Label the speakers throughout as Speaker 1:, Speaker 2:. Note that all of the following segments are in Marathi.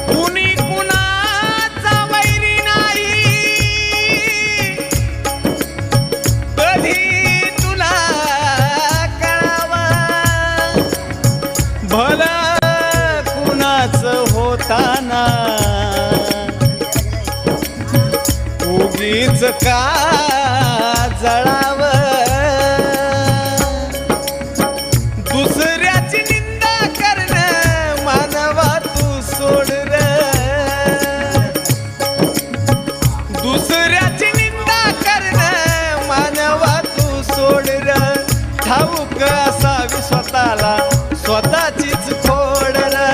Speaker 1: कुणी कुणाचा वैरी नाही, कधी तुला कळावा भलं कुणाचं होताना उगीच का जळाव दुसऱ्याची निंदा करणं मानवा तू सोड रे दुसऱ्याची निंदा करणं मानवा तू सोड रे ठाऊक असावी स्वतःला स्वतःचीच खोड रे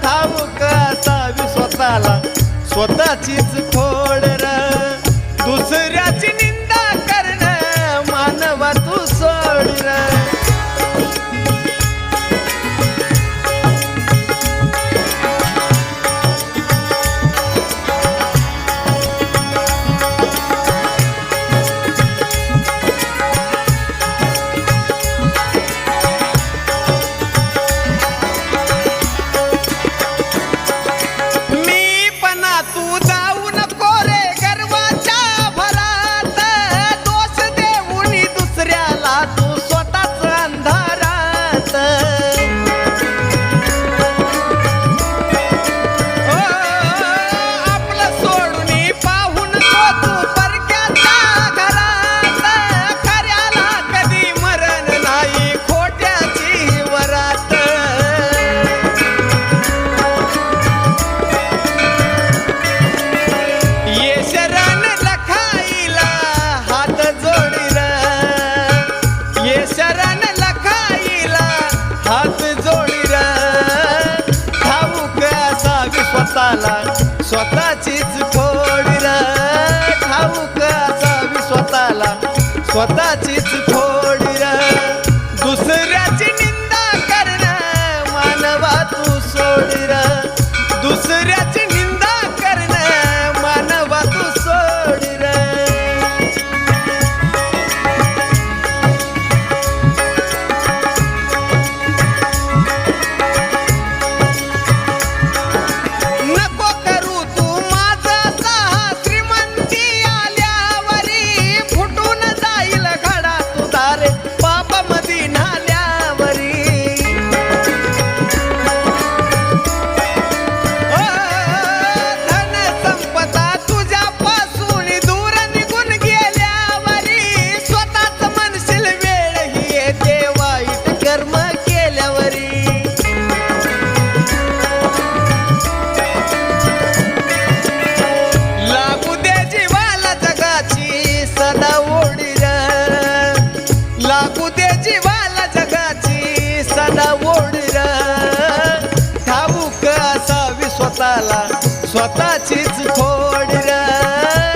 Speaker 1: ठाऊक असावी स्वतःला स्वतःचीच खोड रे दुसऱ्याची निंदा करणं मानवा तू सोड रे स्वतःचीच खोड रे ठाऊक असावी स्वतःला स्वतःचीच खोड रे दुसऱ्याची निंदा करणं मानवा तू सोड रे दुसऱ्याची निंदा करणं मानवा तू सोड रे लागू दे जीवाला जगाची सदा ओढ रे ठाऊक असावी स्वतःला स्वतःची